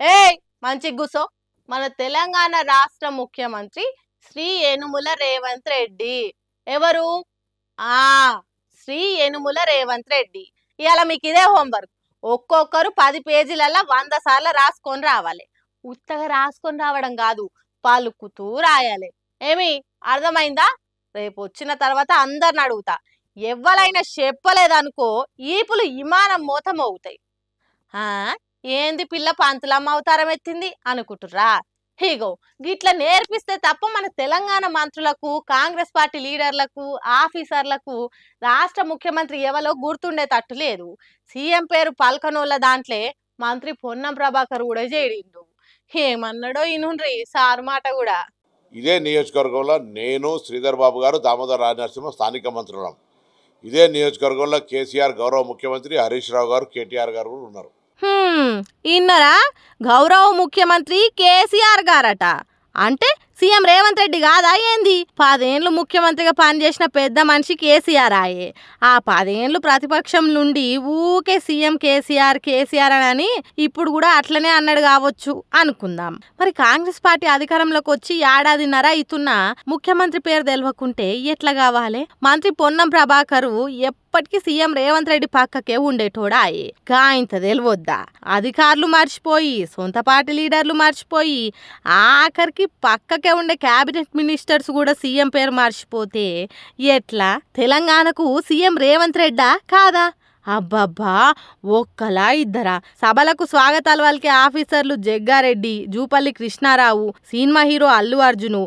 ఏయ్ మంచి గుసో. మన తెలంగాణ రాష్ట్ర ముఖ్యమంత్రి శ్రీ యనుమల రేవంత్ రెడ్డి. ఎవరు? ఆ శ్రీ యనుమల రేవంత్ రెడ్డి. ఇవాళ మీకు ఇదే హోంవర్క్. ఒక్కొక్కరు 10 పేజీలలో 100 సార్లు రాసుకొని రావాలి. ఉత్తగా రాసుకొని రావడం కాదు, పలుకుతూ రాయాలి. ఏమి అర్థమైందా? రేపు వచ్చిన తర్వాత అందరిని అడుగుతా. ఎవ్వరైనా చెప్పలేదనుకో ఈపులు విమానం మోతం అవుతాయి. ఏంది పిల్ల పంతులమ్మ అవతారం ఎత్తింది అనుకుంటుర్రా? హీగో గిట్లా నేర్పిస్తే తప్ప మన తెలంగాణ మంత్రులకు, కాంగ్రెస్ పార్టీ లీడర్లకు, ఆఫీసర్లకు రాష్ట్ర ముఖ్యమంత్రి ఎవరో గుర్తుండేటట్టు లేదు. సీఎం పేరు పల్కనోళ్ళ దాంట్లో మంత్రి పొన్నం ప్రభాకర్ కూడా చేడిండు. ఏమన్నాడో ఇనుండ్రి సార్ మాట కూడా. ఇదే నియోజకవర్గంలో నేను, శ్రీధర్ బాబు గారు, దామోదర్ రాజనరసింహ స్థానిక మంత్రులం. ఇదే నియోజకవర్గంలో కేసీఆర్ గౌరవ ముఖ్యమంత్రి, హరీష్ రావు గారు, కేటీఆర్ గారు కూడా ఉన్నారు. ఇన్నరా గౌరవ ముఖ్యమంత్రి కేసీఆర్ గారట. అంటే సీఎం రేవంత్ రెడ్డి కాదా ఏంది? 10 ఏళ్ళు ముఖ్యమంత్రిగా పనిచేసిన పెద్ద మనిషి కేసీఆర్ ఆయే. ఆ 10 ఏళ్ళు ప్రతిపక్షం నుండి ఊకే సీఎం కేసీఆర్ కేసీఆర్ అని ఇప్పుడు కూడా అట్లనే అన్నాడు కావచ్చు అనుకుందాం. మరి కాంగ్రెస్ పార్టీ అధికారంలోకి వచ్చి ఏడాదిన్నర అవుతున్నా ముఖ్యమంత్రి పేరు తెలవకుంటే ఎట్లా కావాలి? మంత్రి పొన్నం ప్రభాకరు ఎప్పటికీ సీఎం రేవంత్ రెడ్డి పక్కకే ఉండేటోడాయే. కాయింత తెలివద్దా? అధికారులు మర్చిపోయి, సొంత పార్టీ లీడర్లు మర్చిపోయి, ఆఖరికి పక్కకే ఉండే క్యాబినెట్ మినిస్టర్స్ కూడా సీఎం పేరు మర్చిపోతే ఎట్లా? తెలంగాణకు సీఎం రేవంత్ రెడ్డా కాదా? అబ్బబ్బా, ఒక్కలా ఇద్దరా? సభలకు స్వాగతాలు వాళ్ళకి ఆఫీసర్లు జగ్గారెడ్డి, జూపల్లి కృష్ణారావు, సినిమా హీరో అల్లు అర్జును,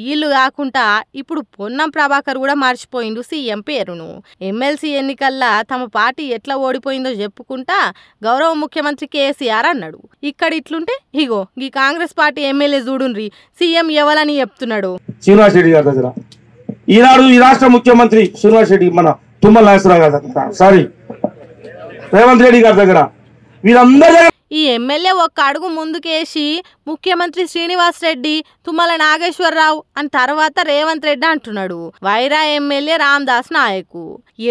వీళ్ళు కాకుండా ఇప్పుడు పొన్నం ప్రభాకర్ కూడా మర్చిపోయిండు సీఎం పేరును. ఎమ్మెల్సీ ఎన్నికల్లా తమ పార్టీ ఎట్లా ఓడిపోయిందో చెప్పుకుంటా గౌరవ ముఖ్యమంత్రి కేసీఆర్ అన్నాడు. ఇక్కడ ఇట్లుంటే ఇగో ఈ కాంగ్రెస్ పార్టీ ఎమ్మెల్యే చూడుండ్రి సీఎం ఎవలని చెప్తున్నాడు. శ్రీనివాస్ రెడ్డి గారి దగ్గర ఈనాడు ఈ రాష్ట్ర ముఖ్యమంత్రి శ్రీనివాస్ రెడ్డి, మన తుమ్మల నాగేశ్వరరావు గారి దగ్గర, సారీ రేవంత్ రెడ్డి గారి దగ్గర, వీరందరూ ఈ ఎమ్మెల్యే ఒక్క అడుగు ముందుకేసి ముఖ్యమంత్రి శ్రీనివాస్ రెడ్డి, తుమ్మల నాగేశ్వరరావు అని తర్వాత రేవంత్ రెడ్డి అంటున్నాడు. వైరా ఎమ్మెల్యే రామదాస్ నాయకు.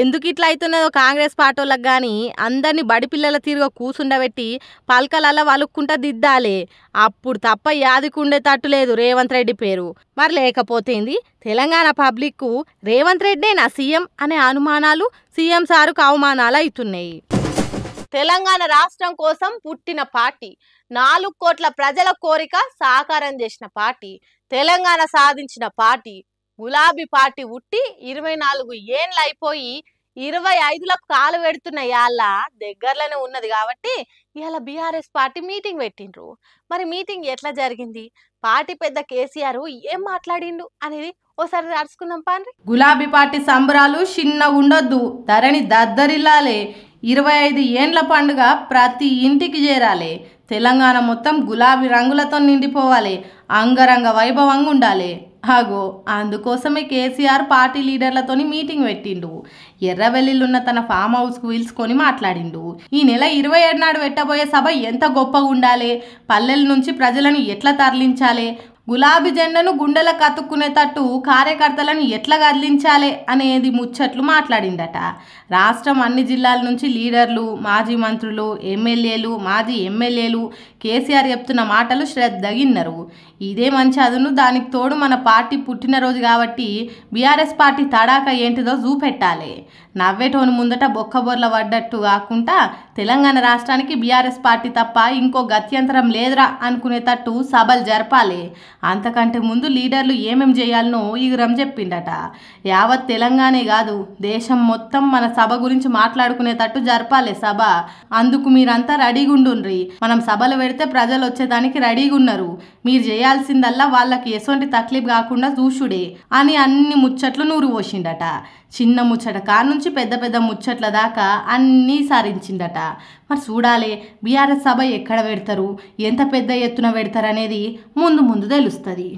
ఎందుకు ఇట్లా అవుతున్నదో కాంగ్రెస్ పార్టీలకు కానీ అందరినీ బడి పిల్లల తీరుగా కూసుండబెట్టి పలకలలా వలుక్కుంటా దిద్దాలే. అప్పుడు తప్ప యాదికుండేటట్టు లేదు రేవంత్ రెడ్డి పేరు. మరి లేకపోతేంది? తెలంగాణ పబ్లిక్ రేవంత్ రెడ్డేనా సీఎం అనే అనుమానాలు సీఎం సారుకు అవమానాలు అవుతున్నాయి. తెలంగాణ రాష్ట్రం కోసం పుట్టిన పార్టీ, 4 కోట్ల ప్రజల కోరిక సాకారం చేసిన పార్టీ, తెలంగాణ సాధించిన పార్టీ, గులాబీ పార్టీ ఉట్టి 24 ఏళ్ళు అయిపోయి 25లకు కాలు పెడుతున్న యాళ్ళ దగ్గరలోనే ఉన్నది కాబట్టి ఇవాళ బీఆర్ఎస్ పార్టీ మీటింగ్ పెట్టిండ్రు. మరి మీటింగ్ ఎట్లా జరిగింది, పార్టీ పెద్ద కేసీఆర్ ఏం మాట్లాడిండు అనేది ఓసారి తెలుసుకుందాం పాండ్రి. గులాబీ పార్టీ సంబరాలు చిన్నగా ఉండొద్దు, ధరణి దద్దరిల్లాలే. 25 ఏండ్ల పండుగ ప్రతి ఇంటికి చేరాలి. తెలంగాణ మొత్తం గులాబీ రంగులతో నిండిపోవాలి, అంగరంగ వైభవంగా ఉండాలి. అందుకోసమే కేసీఆర్ పార్టీ లీడర్లతోని మీటింగ్ పెట్టిండు. ఎర్రవెల్లిలున్న తన ఫామ్ హౌస్కు పిలుచుకొని మాట్లాడిండు. ఈ నెల 27 నాడు పెట్టబోయే సభ ఎంత గొప్పగా ఉండాలి, పల్లెల నుంచి ప్రజలను ఎట్లా తరలించాలి, గులాబీ జెండాను గుండెలకు అతుక్కునేటట్టు కార్యకర్తలను ఎట్లా కదిలించాలి అనేది ముచ్చట్లు మాట్లాడిందట. రాష్ట్రం అన్ని జిల్లాల నుంచి లీడర్లు, మాజీ మంత్రులు, ఎమ్మెల్యేలు, మాజీ ఎమ్మెల్యేలు కేసీఆర్ చెప్తున్న మాటలు శ్రద్ధగిన్నారు. ఇదే మంచి అదును. దానికి తోడు మన పార్టీ పుట్టినరోజు కాబట్టి బీఆర్ఎస్ పార్టీ తడాక ఏంటిదో చూపెట్టాలి. నవ్వేటోని ముందట బొక్కబొర్ల పడ్డట్టు కాకుండా తెలంగాణ రాష్ట్రానికి బీఆర్ఎస్ పార్టీ తప్ప ఇంకో గత్యంతరం లేదురా అనుకునేటట్టు సభలు జరపాలి. అంతకంటే ముందు లీడర్లు ఏమేం చేయాలనో ఈగురం చెప్పిండట. యావత్ తెలంగాణే కాదు, దేశం మొత్తం మన సభ గురించి మాట్లాడుకునేటట్టు జరపాలి సభ. అందుకు మీరంతా రెడీగా ఉండుండ్రి. మనం సభలు పెడితే ప్రజలు వచ్చేదానికి రెడీగా ఉన్నారు. మీరు చేయాల్సిందల్లా వాళ్ళకి ఎసొంటి తక్లీఫ్ కాకుండా చూసుడే అని అన్ని ముచ్చట్లు నూరు పోసిండట. చిన్న ముచ్చట కానుంచి పెద్ద పెద్ద ముచ్చట్ల దాకా అన్నీ సారించిందట. మరి చూడాలి బీఆర్ఎస్ సభ ఎక్కడ పెడతారు, ఎంత పెద్ద ఎత్తున పెడతారు అనేది ముందు ముందు తెలుస్తుంది.